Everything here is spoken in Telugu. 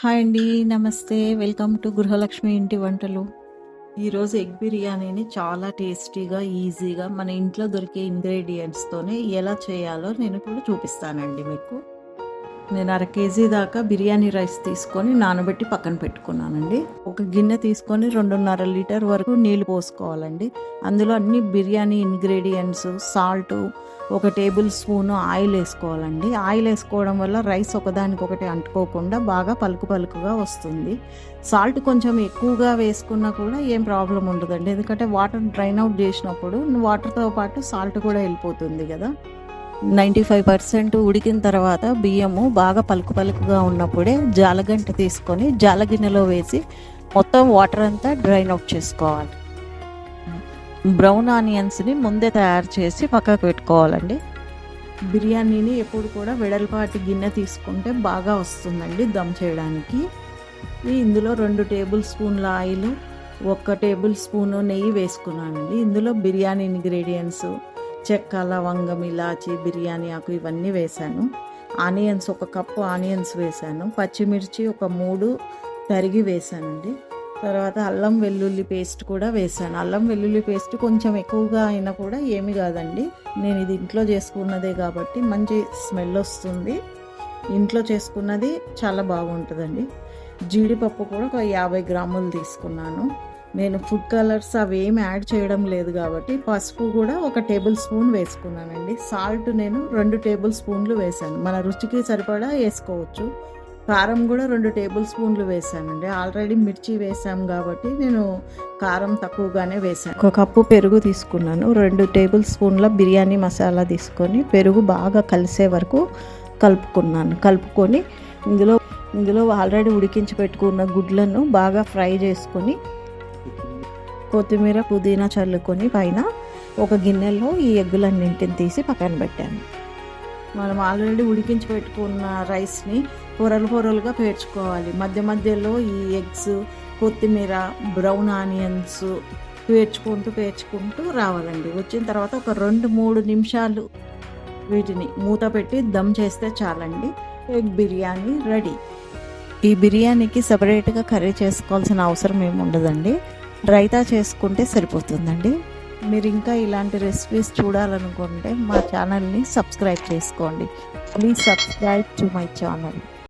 హాయ్ అండి, నమస్తే. వెల్కమ్ టు గృహలక్ష్మి ఇంటి వంటలు. ఈరోజు ఎగ్ బిర్యానీని చాలా టేస్టీగా, ఈజీగా మన ఇంట్లో దొరికే ఇంగ్రీడియంట్స్తోనే ఎలా చేయాలో నేను ఇప్పుడు చూపిస్తానండి మీకు. నేను 1/2 కేజీ దాకా బిర్యానీ రైస్ తీసుకొని నానబెట్టి పక్కన పెట్టుకున్నానండి. ఒక గిన్నె తీసుకొని 2.5 లీటర్ వరకు నీళ్లు పోసుకోవాలండి. అందులో అన్ని biryani ingredients, salt, 1 table spoon oil వేసుకోవాలండి. ఆయిల్ వేసుకోవడం వల్ల రైస్ ఒకదానికొకటి అంటుకోకుండా బాగా పలుకుగా వస్తుంది. సాల్ట్ కొంచెం ఎక్కువగా వేసుకున్నా కూడా ఏం ప్రాబ్లం ఉండదండి, ఎందుకంటే వాటర్ డ్రైన్ అవుట్ చేసినప్పుడు వాటర్తో పాటు సాల్ట్ కూడా వెళ్ళిపోతుంది కదా. 95% ఉడికిన తర్వాత బియ్యము బాగా పలుకుగా ఉన్నప్పుడే జాలగంట తీసుకొని జాలగిన్నెలో వేసి మొత్తం వాటర్ అంతా డ్రైన్ అవుట్ చేసుకోవాలి. బ్రౌన్ ఆనియన్స్ని ముందే తయారు చేసి పక్కకు పెట్టుకోవాలండి. బిర్యానీని ఎప్పుడు కూడా వెడల్పాటి గిన్నె తీసుకుంటే బాగా వస్తుందండి దమ్ చేయడానికి. ఇందులో 2 టేబుల్ స్పూన్ల ఆయిల్, 1 టేబుల్ స్పూను నెయ్యి వేసుకున్నానండి. ఇందులో బిర్యానీ ఇంగ్రీడియంట్స్, చెక్క, లవంగం, ఇలాచి, బిర్యానీ ఆకు ఇవన్నీ వేసాను. ఆనియన్స్ 1 కప్పు ఆనియన్స్ వేసాను. పచ్చిమిర్చి 3 తరిగి వేసానండి. తర్వాత అల్లం వెల్లుల్లి పేస్ట్ కూడా వేసాను. అల్లం వెల్లుల్లి పేస్ట్ కొంచెం ఎక్కువగా అయినా కూడా ఏమి కాదండి, నేను ఇది ఇంట్లో చేసుకున్నదే కాబట్టి మంచి స్మెల్ వస్తుంది. ఇంట్లో చేసుకున్నది చాలా బాగుంటుందండి. జీడిపప్పు కూడా 50 గ్రాములు తీసుకున్నాను. నేను ఫుడ్ కలర్స్ అవి ఏమి యాడ్ చేయడం లేదు కాబట్టి పసుపు కూడా 1 టేబుల్ స్పూన్ వేసుకున్నానండి. సాల్ట్ నేను 2 టేబుల్ స్పూన్లు వేసాను. మన రుచికి సరిపడా వేసుకోవచ్చు. కారం కూడా 2 టేబుల్ స్పూన్లు వేసానండి. ఆల్రెడీ మిర్చి వేసాం కాబట్టి నేను కారం తక్కువగానే వేసాను. 1 కప్పు పెరుగు తీసుకున్నాను. 2 టేబుల్ స్పూన్ల బిర్యానీ మసాలా తీసుకొని పెరుగు బాగా కలిసే వరకు కలుపుకొని ఇందులో ఆల్రెడీ ఉడికించి పెట్టుకున్న గుడ్లను బాగా ఫ్రై చేసుకొని కొత్తిమీర, పుదీనా చల్లుకొని పైన ఒక గిన్నెలో ఈ ఎగ్గులన్నింటిని తీసి పక్కన పెట్టాను. మనం ఆల్రెడీ ఉడికించి పెట్టుకున్న రైస్ని పొరలుగా పేర్చుకోవాలి. మధ్యలో ఈ ఎగ్స్, కొత్తిమీర, బ్రౌన్ ఆనియన్స్ పేర్చుకుంటూ రావాలండి. వచ్చిన తర్వాత ఒక 2-3 నిమిషాలు వీటిని మూత పెట్టి దమ్ చేస్తే చాలండి. Egg biryani ready. ఈ బిర్యానీకి సపరేట్గా కర్రీ చేసుకోవాల్సిన అవసరం ఏమి ఉండదండి. రైతా చేసుకుంటే సరిపోతుందండి. మీరు ఇంకా ఇలాంటి రెసిపీస్ చూడాలనుకుంటే మా ఛానల్ని సబ్స్క్రైబ్ చేసుకోండి. Please subscribe to my channel.